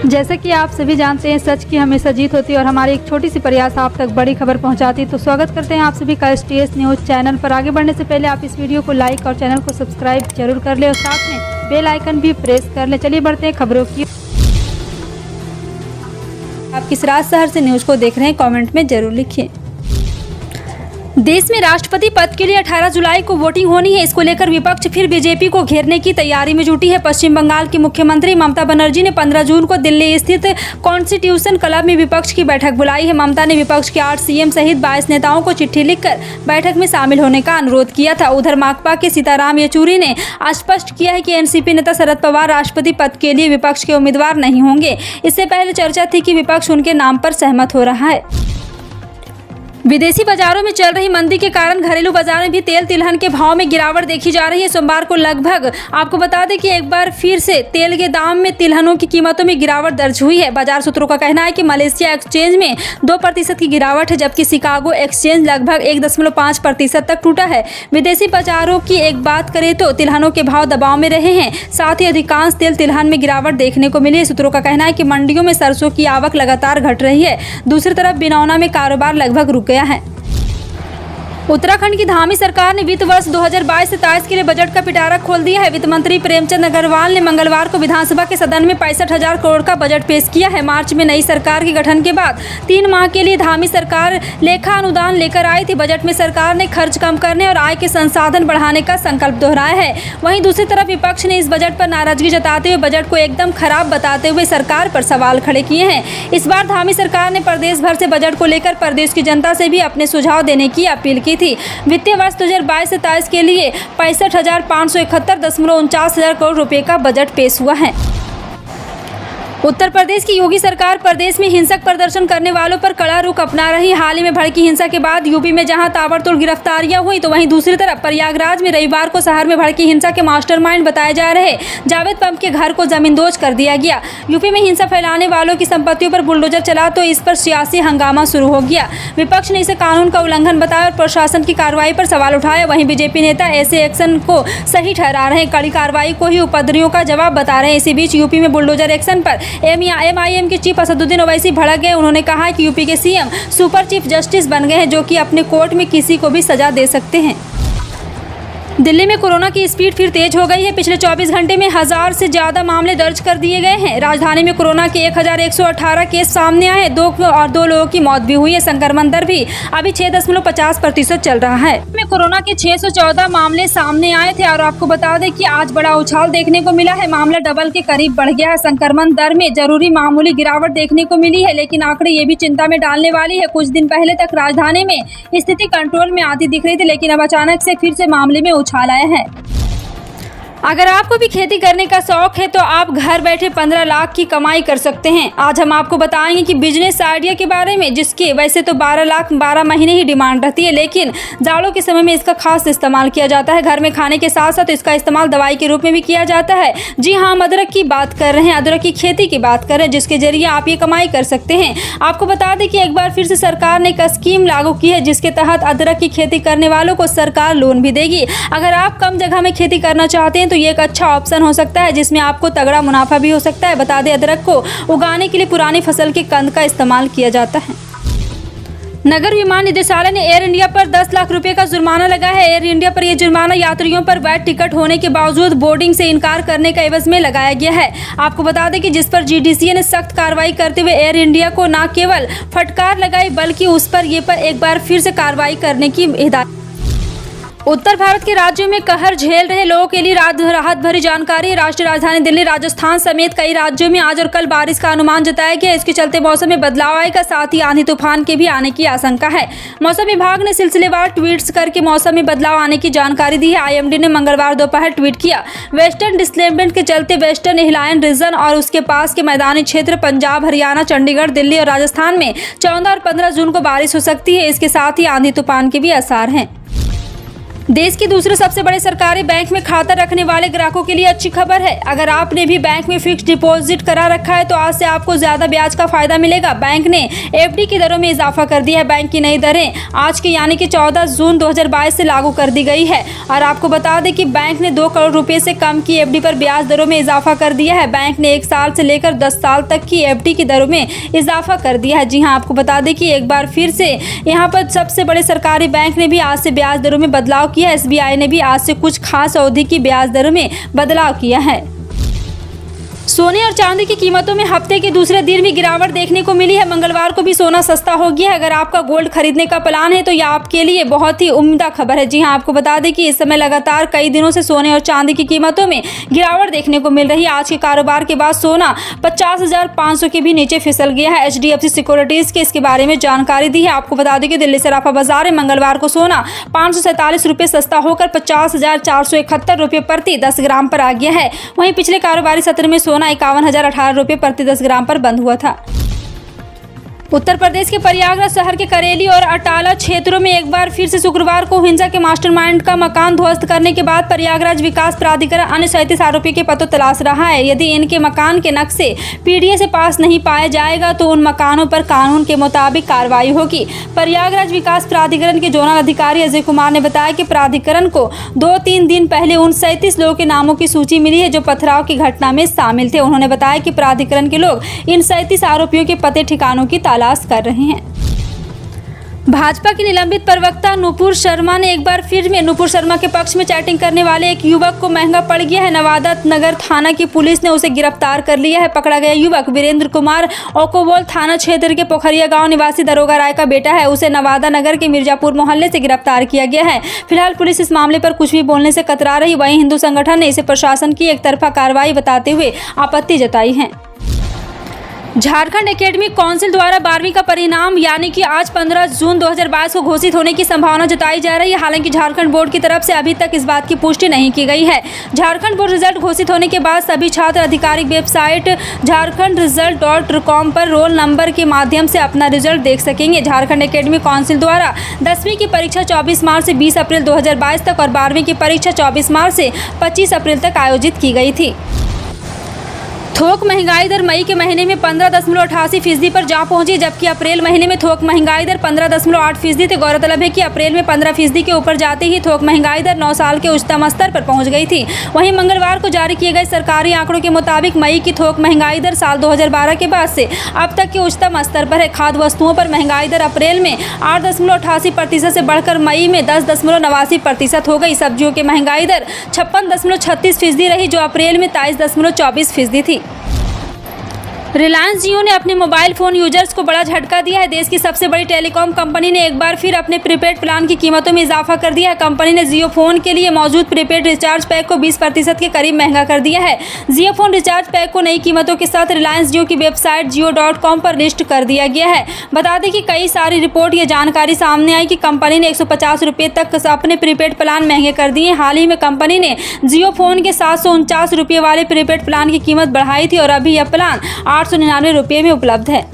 जैसा कि आप सभी जानते हैं, सच की हमेशा जीत होती है और हमारी एक छोटी सी प्रयास आप तक बड़ी खबर पहुंचाती है। तो स्वागत करते हैं आप सभी का STS न्यूज़ चैनल पर। आगे बढ़ने से पहले आप इस वीडियो को लाइक और चैनल को सब्सक्राइब जरूर कर ले और साथ में बेल आइकन भी प्रेस कर ले। चलिए बढ़ते हैं खबरों की। आप किस राज शहर से न्यूज़ को देख रहे हैं, कमेंट में जरूर लिखिए। देश में राष्ट्रपति पद के लिए 18 जुलाई को वोटिंग होनी है। इसको लेकर विपक्ष फिर बीजेपी को घेरने की तैयारी में जुटी है। पश्चिम बंगाल की मुख्यमंत्री ममता बनर्जी ने 15 जून को दिल्ली स्थित कॉन्स्टिट्यूशन क्लब में विपक्ष की बैठक बुलाई है। ममता ने विपक्ष के 8 CM सहित 22 नेताओं को चिट्ठी लिखकर बैठक में शामिल होने का अनुरोध किया था। उधर माकपा के सीताराम येचुरी ने स्पष्ट किया है कि NCP नेता शरद पवार राष्ट्रपति पद के लिए विपक्ष के उम्मीदवार नहीं होंगे। इससे पहले चर्चा थी कि विपक्ष उनके नाम पर सहमत हो रहा है। विदेशी बाजारों में चल रही मंदी के कारण घरेलू बाजार में भी तेल तिलहन के भाव में गिरावट देखी जा रही है। सोमवार को लगभग आपको बता दें कि एक बार फिर से तेल के दाम में तिलहनों की कीमतों में गिरावट दर्ज हुई है। बाजार सूत्रों का कहना है कि मलेशिया एक्सचेंज में 2% की गिरावट है, जबकि शिकागो एक्सचेंज लगभग 1.5% तक टूटा है। विदेशी बाजारों की एक बात करें तो तिलहनों के भाव दबाव में रहे हैं। साथ ही अधिकांश तेल तिलहन में गिरावट देखने को मिली है। सूत्रों का कहना है कि मंडियों में सरसों की आवक लगातार घट रही है। दूसरी तरफ बिनौना में कारोबार लगभग रुक गया है। उत्तराखंड की धामी सरकार ने वित्त वर्ष 2022-23 के लिए बजट का पिटारा खोल दिया है। वित्त मंत्री प्रेमचंद अग्रवाल ने मंगलवार को विधानसभा के सदन में 65,000 करोड़ का बजट पेश किया है। मार्च में नई सरकार के गठन के बाद 3 माह के लिए धामी सरकार लेखा अनुदान लेकर आई थी। बजट में सरकार ने खर्च कम करने और आय के संसाधन बढ़ाने का संकल्प दोहराया है। वहीं दूसरी तरफ विपक्ष ने इस बजट पर नाराजगी जताते हुए बजट को एकदम खराब बताते हुए सरकार पर सवाल खड़े किए हैं। इस बार धामी सरकार ने प्रदेश भर से बजट को लेकर प्रदेश की जनता से भी अपने सुझाव देने की अपील की थी। वित्तीय वर्ष 2022-23 के लिए 65,571.49 करोड़ रुपए का बजट पेश हुआ है। उत्तर प्रदेश की योगी सरकार प्रदेश में हिंसक प्रदर्शन करने वालों पर कड़ा रुख अपना रही। हाल ही में भड़की हिंसा के बाद यूपी में जहां ताबड़तोड़ गिरफ्तारियां हुई, तो वहीं दूसरी तरफ प्रयागराज में रविवार को शहर में भड़की हिंसा के मास्टरमाइंड बताए जा रहे जावेद पंप के घर को जमींदोज कर दिया गया। यूपी में हिंसा फैलाने वालों की संपत्तियों पर बुलडोजर चला तो इस पर सियासी हंगामा शुरू हो गया। विपक्ष ने इसे कानून का उल्लंघन बताया और प्रशासन की कार्रवाई पर सवाल उठाया। वहीं बीजेपी नेता ऐसे एक्शन को सही ठहरा रहे हैं, कड़ी कार्रवाई को ही उपद्रवियों का जवाब बता रहे हैं। इसी बीच यूपी में बुलडोजर एक्शन पर MIM के चीफ असदुद्दीन ओवैसी भड़क गए। उन्होंने कहा कि यूपी के CM सुपर चीफ जस्टिस बन गए हैं, जो कि अपने कोर्ट में किसी को भी सजा दे सकते हैं। दिल्ली में कोरोना की स्पीड फिर तेज हो गई है। पिछले 24 घंटे में 1000 से ज्यादा मामले दर्ज कर दिए गए हैं। राजधानी में कोरोना के 1118 केस सामने आए हैं। 2 लोगों की मौत भी हुई है। संक्रमण दर भी अभी 6.50% चल रहा है। में कोरोना के 614 मामले सामने आए थे और आपको बता दें कि आज बड़ा उछाल देखने को मिला है। मामला डबल के करीब बढ़ गया है। संक्रमण दर में जरूरी मामूली गिरावट देखने को मिली है, लेकिन आंकड़े ये भी चिंता में डालने वाली है। कुछ दिन पहले तक राजधानी में स्थिति कंट्रोल में आती दिख रही थी, लेकिन अब अचानक से फिर से मामले में उछाल आया है। अगर आपको भी खेती करने का शौक है तो आप घर बैठे 15 लाख की कमाई कर सकते हैं। आज हम आपको बताएंगे कि बिजनेस आइडिया के बारे में, जिसके वैसे तो 12 लाख 12 महीने ही डिमांड रहती है, लेकिन जाड़ों के समय में इसका खास इस्तेमाल किया जाता है। घर में खाने के साथ साथ इसका इस्तेमाल दवाई के रूप में भी किया जाता है। जी हाँ, हम अदरक की बात कर रहे हैं, अदरक की खेती की बात कर रहे हैं, जिसके जरिए आप ये कमाई कर सकते हैं। आपको बता दें कि एक बार फिर से सरकार ने एक स्कीम लागू की है, जिसके तहत अदरक की खेती करने वालों को सरकार लोन भी देगी। अगर आप कम जगह में खेती करना चाहते हैं तो ये एक अच्छा ऑप्शन हो सकता है, जिसमें आपको तगड़ा मुनाफा भी हो सकता है। बता दें, अदरक को उगाने के लिए पुरानी फसल के कंद का इस्तेमाल किया जाता है। नगर विमान निदेशालय ने एयर इंडिया पर 10 लाख रुपए का जुर्माना लगाया है। एयर इंडिया पर यह जुर्माना यात्रियों पर वैट टिकट होने के बावजूद बोर्डिंग से इनकार करने का एवज में लगाया गया है। आपको बता दें कि जिस पर GDCA ने सख्त कार्रवाई करते हुए एयर इंडिया को न केवल फटकार लगाई, बल्कि उस पर एक बार फिर से कार्रवाई करने की हिदायत। उत्तर भारत के राज्यों में कहर झेल रहे लोगों के लिए राहत भरी जानकारी। राष्ट्रीय राजधानी दिल्ली, राजस्थान समेत कई राज्यों में आज और कल बारिश का अनुमान जताया गया। इसके चलते मौसम में बदलाव आएगा, साथ ही आंधी तूफान के भी आने की आशंका है। मौसम विभाग ने सिलसिलेवार ट्वीट्स करके मौसम में बदलाव आने की जानकारी दी है। IMD ने मंगलवार दोपहर ट्वीट किया, वेस्टर्न डिस्प्लेसमेंट के चलते वेस्टर्न हिमालयन रीजन और उसके पास के मैदानी क्षेत्र पंजाब, हरियाणा, चंडीगढ़, दिल्ली और राजस्थान में 14 और 15 जून को बारिश हो सकती है। इसके साथ ही आंधी तूफान के भी आसार हैं। देश के दूसरे सबसे बड़े सरकारी बैंक में खाता रखने वाले ग्राहकों के लिए अच्छी खबर है। अगर आपने भी बैंक में फिक्स डिपॉजिट करा रखा है तो आज से आपको ज्यादा ब्याज का फायदा मिलेगा। बैंक ने एफडी की दरों में इजाफा कर दिया है। बैंक की नई दरें आज के यानी कि 14 जून 2022 से लागू कर दी गई है। और आपको बता दें कि बैंक ने 2 करोड़ रुपए से कम की एफडी पर ब्याज दरों में इजाफा कर दिया है। बैंक ने 1 साल से लेकर 10 साल तक की एफडी की दरों में इजाफा कर दिया है। जी हाँ, आपको बता दें कि एक बार फिर से यहाँ पर सबसे बड़े सरकारी बैंक ने भी आज से ब्याज दरों में बदलाव किया है। एसबीआई ने भी आज से कुछ खास अवधि की ब्याज दरों में बदलाव किया है। सोने और चांदी की कीमतों में हफ्ते के दूसरे दिन भी गिरावट देखने को मिली है। मंगलवार को भी सोना सस्ता हो गया है। अगर आपका गोल्ड खरीदने का प्लान है तो यह आपके लिए बहुत ही उम्दा खबर है। जी हां, आपको बता दें कि इस समय लगातार कई दिनों से सोने और चांदी की कीमतों में गिरावट देखने को मिल रही है। आज के कारोबार के बाद सोना 50,500 के भी नीचे फिसल गया है। HDFC सिक्योरिटीज के इसके बारे में जानकारी दी है। आपको बता दें कि दिल्ली सराफा बाजार में मंगलवार को सोना 547 रुपये सस्ता होकर 50,471 रुपये प्रति 10 ग्राम पर आ गया है। वहीं पिछले कारोबारी सत्र में सोना 51,018 रुपये प्रति 10 ग्राम पर बंद हुआ था। उत्तर प्रदेश के प्रयागराज शहर के करेली और अटाला क्षेत्रों में एक बार फिर से शुक्रवार को हिंसा के मास्टरमाइंड का मकान ध्वस्त करने के बाद प्रयागराज विकास प्राधिकरण अन्य 37 आरोपी के पता तलाश रहा है। यदि इनके मकान के नक्शे पीडीए से पास नहीं पाया जाएगा तो उन मकानों पर कानून के मुताबिक कार्रवाई होगी। प्रयागराज विकास प्राधिकरण के जोनल अधिकारी अजय कुमार ने बताया कि प्राधिकरण को 2-3 दिन पहले उन 37 लोगों के नामों की सूची मिली है जो पथराव की घटना में शामिल थे। उन्होंने बताया कि प्राधिकरण के लोग इन 37 आरोपियों के पते ठिकानों की तलाश कर रहे हैं। भाजपा की निलंबित प्रवक्ता नुपुर शर्मा ने एक बार फिर में नुपुर शर्मा के पक्ष में चैटिंग करने वाले एक युवक को महंगा पड़ गया है। नवादा नगर थाना की पुलिस ने उसे गिरफ्तार कर लिया है। पकड़ा गया युवक वीरेंद्र कुमार ओकोबोल थाना क्षेत्र के पोखरिया गांव निवासी दरोगा राय का बेटा है। उसे नवादा नगर के मिर्जापुर मोहल्ले से गिरफ्तार किया गया है। फिलहाल पुलिस इस मामले पर कुछ भी बोलने से कतरा रही। वहीं हिंदू संगठन ने इसे प्रशासन की एक तरफा कार्रवाई बताते हुए आपत्ति जताई है। झारखंड एकेडमिक काउंसिल द्वारा 12वीं का परिणाम यानी कि आज 15 जून 2022 को घोषित होने की संभावना जताई जा रही है। हालांकि झारखंड बोर्ड की तरफ से अभी तक इस बात की पुष्टि नहीं की गई है। झारखंड बोर्ड रिजल्ट घोषित होने के बाद सभी छात्र आधिकारिक वेबसाइट jharkhandresult.com पर रोल नंबर के माध्यम से अपना रिजल्ट देख सकेंगे। झारखंड एकेडमिक काउंसिल द्वारा 10वीं की परीक्षा 24 मार्च से 20 अप्रैल 2022 तक और 12वीं की परीक्षा 24 मार्च से 25 अप्रैल तक आयोजित की गई थी। थोक महंगाई दर मई के महीने में 15.88% पर जा पहुंची, जबकि अप्रैल महीने में थोक महंगाई दर 15.8% थी। गौरतलब है कि अप्रैल में 15% के ऊपर जाते ही थोक महंगाई दर 9 साल के उच्चतम स्तर पर पहुंच गई थी। वहीं मंगलवार को जारी किए गए सरकारी आंकड़ों के मुताबिक मई की थोक महंगाई दर साल 2012 के बाद से अब तक के उच्चतम स्तर पर है। खाद्य वस्तुओं पर महंगाई दर अप्रैल में 8.88% से बढ़कर मई में 10.89% हो गई। सब्जियों की महंगाई दर 56.36% रही, जो अप्रैल में 23.24% थी। रिलायंस जियो ने अपने मोबाइल फोन यूजर्स को बड़ा झटका दिया है। देश की सबसे बड़ी टेलीकॉम कंपनी ने एक बार फिर अपने प्रीपेड प्लान की कीमतों में इजाफा कर दिया है। कंपनी ने जियो फोन के लिए मौजूद प्रीपेड रिचार्ज पैक को 20% के करीब महंगा कर दिया है। जियो फोन रिचार्ज पैक को नई कीमतों के साथ रिलायंस जियो की वेबसाइट jio.com पर लिस्ट कर दिया गया है। बता दें कि कई सारी रिपोर्ट ये जानकारी सामने आई कि कंपनी ने 150 रुपये तक अपने प्रीपेड प्लान महंगे कर दिए। हाल ही में कंपनी ने जियो फोन के 749 रुपये वाले प्रीपेड प्लान की कीमत बढ़ाई थी और अभी यह प्लान 899 रुपये में उपलब्ध है।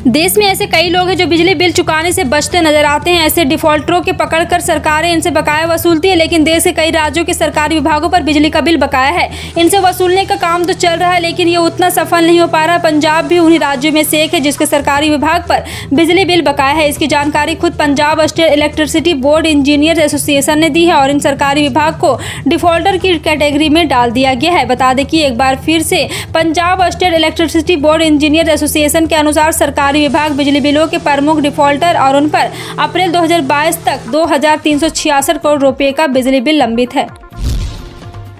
देश में ऐसे कई लोग हैं जो बिजली बिल चुकाने से बचते नजर आते हैं। ऐसे डिफॉल्टरों के पकड़कर सरकारें इनसे बकाया वसूलती है, लेकिन देश के कई राज्यों के सरकारी विभागों पर बिजली का बिल बकाया है। इनसे वसूलने का काम तो चल रहा है, लेकिन ये उतना सफल नहीं हो पा रहा। पंजाब भी उन्हीं राज्यों में से एक है जिसके सरकारी विभाग पर बिजली बिल बकाया है। इसकी जानकारी खुद Punjab state electricity board engineer association ने दी है और इन सरकारी विभाग को डिफॉल्टर की कैटेगरी में डाल दिया गया है। बता दें कि एक बार फिर से Punjab state electricity board engineer association के अनुसार सरकारी विभाग बिजली बिलों के प्रमुख डिफॉल्टर और उन पर अप्रैल 2022 तक 2,366 करोड़ रुपए का बिजली बिल लंबित है।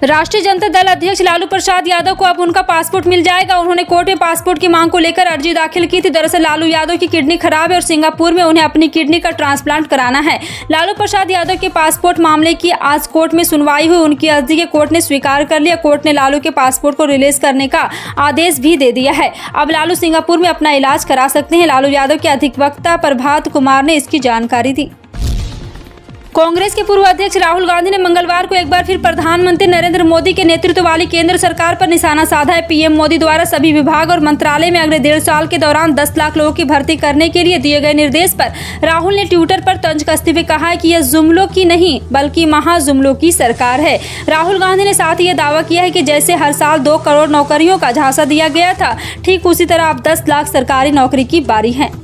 राष्ट्रीय जनता दल अध्यक्ष लालू प्रसाद यादव को अब उनका पासपोर्ट मिल जाएगा। उन्होंने कोर्ट में पासपोर्ट की मांग को लेकर अर्जी दाखिल की थी। दरअसल लालू यादव की किडनी खराब है और सिंगापुर में उन्हें अपनी किडनी का ट्रांसप्लांट कराना है। लालू प्रसाद यादव के पासपोर्ट मामले की आज कोर्ट में सुनवाई हुई। उनकी अर्जी के कोर्ट ने स्वीकार कर लिया। कोर्ट ने लालू के पासपोर्ट को रिलीज करने का आदेश भी दे दिया है। अब लालू सिंगापुर में अपना इलाज करा सकते हैं। लालू यादव के अधिवक्ता प्रभात कुमार ने इसकी जानकारी दी। कांग्रेस के पूर्व अध्यक्ष राहुल गांधी ने मंगलवार को एक बार फिर प्रधानमंत्री नरेंद्र मोदी के नेतृत्व वाली केंद्र सरकार पर निशाना साधा है। पीएम मोदी द्वारा सभी विभाग और मंत्रालय में अगले 1.5 साल के दौरान 10 लाख लोगों की भर्ती करने के लिए दिए गए निर्देश पर राहुल ने ट्विटर पर तंज कसते हुए कहा है कि यह जुमलों की नहीं बल्कि महाजुमलों की सरकार है। राहुल गांधी ने साथ ही यह दावा किया है कि जैसे हर साल 2 करोड़ नौकरियों का झांसा दिया गया था, ठीक उसी तरह अब 10 लाख सरकारी नौकरी की बारी है।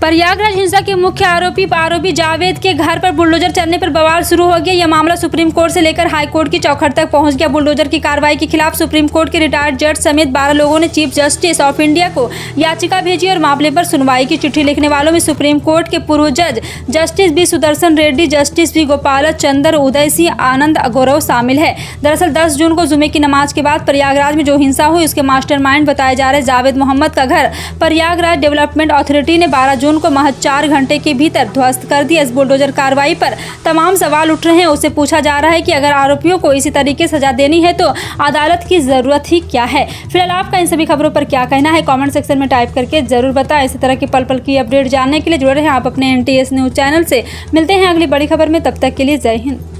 प्रयागराज हिंसा के मुख्य आरोपी जावेद के घर पर बुलडोजर चलने पर बवाल शुरू हो गया। यह मामला सुप्रीम कोर्ट से लेकर हाई कोर्ट की चौखट तक पहुंच गया। बुलडोजर की कार्रवाई के खिलाफ सुप्रीम कोर्ट के रिटायर्ड जज समेत 12 लोगों ने चीफ जस्टिस ऑफ इंडिया को याचिका भेजी और मामले पर सुनवाई की। चिट्ठी लिखने वालों में सुप्रीम कोर्ट के पूर्व जज justice B Sudarshan Reddy, justice B Gopal Chandra, Uday Singh, Anand Gaurav शामिल है। दरअसल 10 जून को जुमे की नमाज के बाद प्रयागराज में जो हिंसा हुई उसके मास्टरमाइंड बताए जा रहे जावेद मोहम्मद का घर प्रयागराज डेवलपमेंट अथॉरिटी ने 12 जून को महज 4 घंटे के भीतर ध्वस्त कर दिया। इस बुलडोजर कार्रवाई पर तमाम सवाल उठ रहे हैं। उससे पूछा जा रहा है कि अगर आरोपियों को इसी तरीके सजा देनी है तो अदालत की जरूरत ही क्या है। फिलहाल आपका इन सभी खबरों पर क्या कहना है, कमेंट सेक्शन में टाइप करके जरूर बताएं। इसी तरह की पल पल की अपडेट जानने के लिए जुड़े रहें आप अपने NTS न्यूज चैनल से। मिलते हैं अगली बड़ी खबर में, तब तक के लिए जय हिंद।